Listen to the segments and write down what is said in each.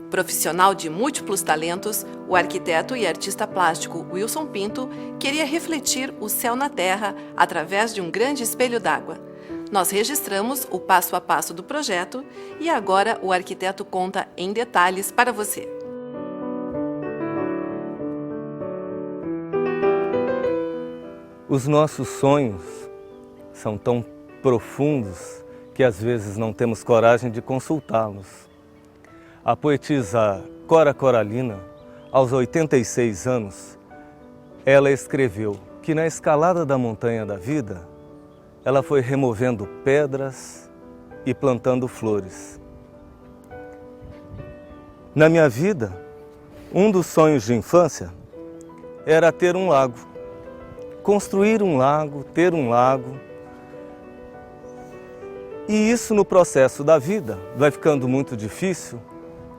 Profissional de múltiplos talentos, o arquiteto e artista plástico Wilson Pinto queria refletir o céu na terra através de um grande espelho d'água. Nós registramos o passo a passo do projeto e agora o arquiteto conta em detalhes para você. Os nossos sonhos são tão profundos que às vezes não temos coragem de consultá-los. A poetisa Cora Coralina, aos 86 anos, ela escreveu que na escalada da montanha da vida, ela foi removendo pedras e plantando flores. Na minha vida, um dos sonhos de infância era ter um lago. Construir um lago, ter um lago. E isso no processo da vida vai ficando muito difícil,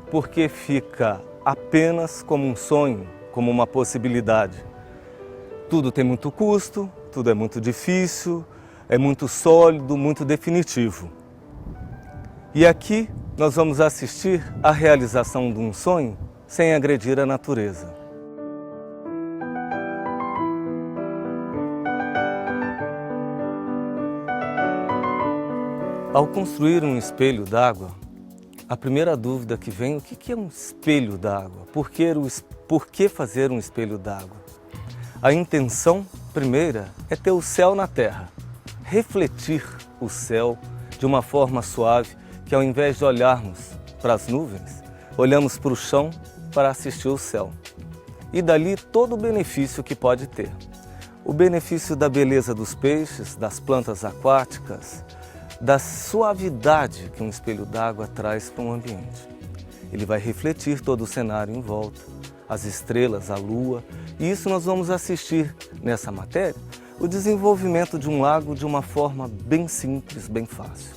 porque fica apenas como um sonho, como uma possibilidade. Tudo tem muito custo, tudo é muito difícil, é muito sólido, muito definitivo. E aqui nós vamos assistir à realização de um sonho sem agredir a natureza. Ao construir um espelho d'água, a primeira dúvida que vem é o que é um espelho d'água? Por que fazer um espelho d'água? A intenção primeira é ter o céu na terra, refletir o céu de uma forma suave, que ao invés de olharmos para as nuvens, olhamos para o chão para assistir o céu. E dali todo o benefício que pode ter. O benefício da beleza dos peixes, das plantas aquáticas, da suavidade que um espelho d'água traz para um ambiente. Ele vai refletir todo o cenário em volta, as estrelas, a lua, e isso nós vamos assistir nessa matéria, o desenvolvimento de um lago de uma forma bem simples, bem fácil.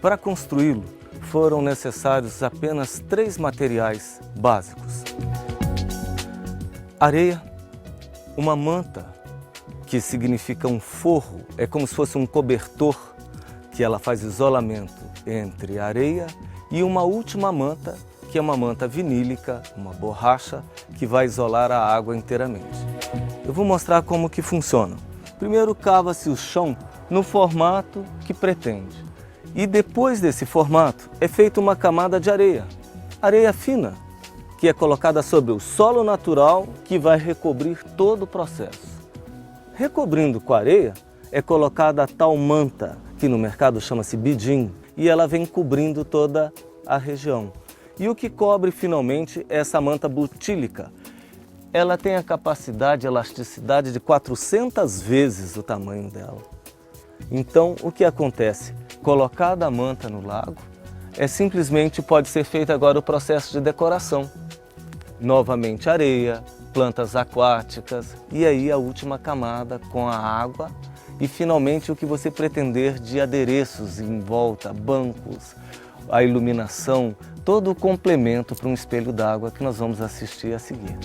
Para construí-lo, foram necessários apenas 3 materiais básicos. Areia, uma manta, que significa um forro, é como se fosse um cobertor, que ela faz isolamento entre a areia, e uma última manta, que é uma manta vinílica, uma borracha, que vai isolar a água inteiramente. Eu vou mostrar como que funciona. Primeiro cava-se o chão no formato que pretende. E depois desse formato é feita uma camada de areia. Areia fina, que é colocada sobre o solo natural, que vai recobrir todo o processo. Recobrindo com areia, é colocada a tal manta, que no mercado chama-se bidim, e ela vem cobrindo toda a região. E o que cobre finalmente é essa manta butílica. Ela tem a capacidade, a elasticidade de 400 vezes o tamanho dela. Então, o que acontece? Colocada a manta no lago, simplesmente pode ser feito agora o processo de decoração. Novamente areia, plantas aquáticas e aí a última camada com a água e finalmente o que você pretender de adereços em volta, bancos, a iluminação, todo o complemento para um espelho d'água que nós vamos assistir a seguir.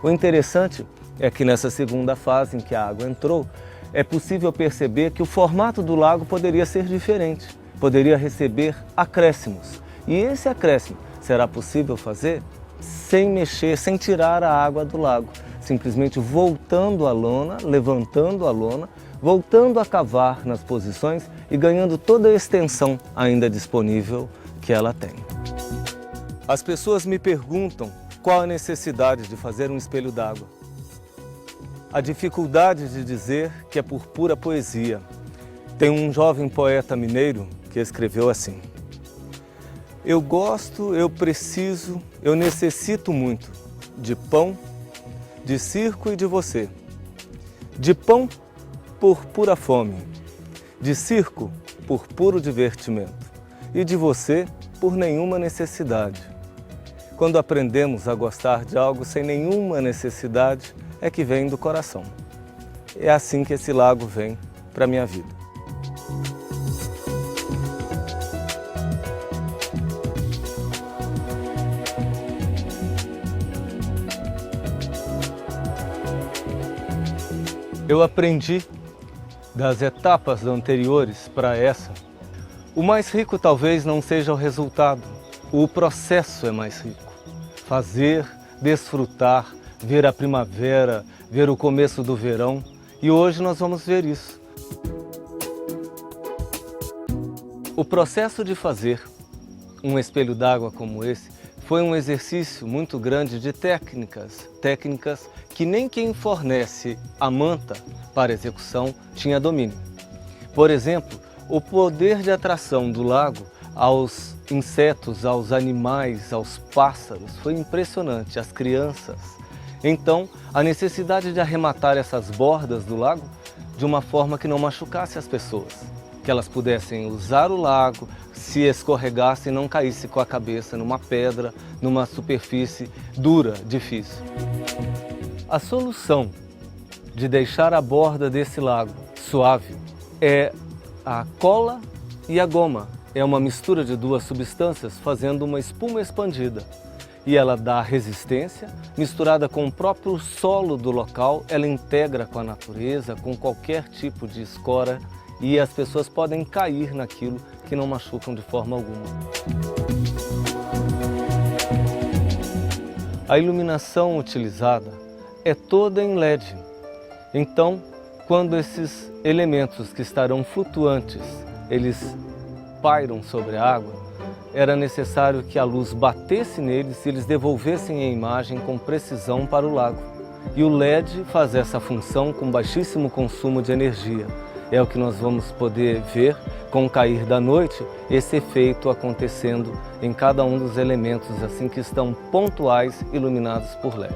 O interessante é que nessa segunda fase em que a água entrou, é possível perceber que o formato do lago poderia ser diferente, poderia receber acréscimos. E esse acréscimo será possível fazer sem mexer, sem tirar a água do lago, simplesmente voltando a lona, levantando a lona, voltando a cavar nas posições e ganhando toda a extensão ainda disponível que ela tem. As pessoas me perguntam qual a necessidade de fazer um espelho d'água. A dificuldade de dizer que é por pura poesia. Tem um jovem poeta mineiro que escreveu assim: eu gosto, eu preciso, eu necessito muito de pão, de circo e de você. De pão por pura fome, de circo por puro divertimento e de você por nenhuma necessidade. Quando aprendemos a gostar de algo sem nenhuma necessidade, é que vem do coração. É assim que esse lago vem para a minha vida. Eu aprendi das etapas anteriores para essa. O mais rico talvez não seja o resultado. o processo é mais rico. Fazer, desfrutar, ver a primavera, ver o começo do verão. E hoje nós vamos ver isso. O processo de fazer um espelho d'água como esse foi um exercício muito grande de técnicas que nem quem fornece a manta para execução tinha domínio. Por exemplo, o poder de atração do lago aos insetos, aos animais, aos pássaros foi impressionante, as crianças. Então, a necessidade de arrematar essas bordas do lago de uma forma que não machucasse as pessoas, que elas pudessem usar o lago, se escorregassem e não caíssem com a cabeça numa pedra, numa superfície dura, difícil. A solução de deixar a borda desse lago suave é a cola e a goma. É uma mistura de duas substâncias fazendo uma espuma expandida. E ela dá resistência, misturada com o próprio solo do local, ela integra com a natureza, com qualquer tipo de escora, e as pessoas podem cair naquilo que não machucam de forma alguma. A iluminação utilizada é toda em LED. Então, quando esses elementos que estarão flutuantes, eles pairam sobre a água, era necessário que a luz batesse neles e eles devolvessem a imagem com precisão para o lago. E o LED faz essa função com baixíssimo consumo de energia. É o que nós vamos poder ver com o cair da noite, esse efeito acontecendo em cada um dos elementos assim que estão pontuais iluminados por LED.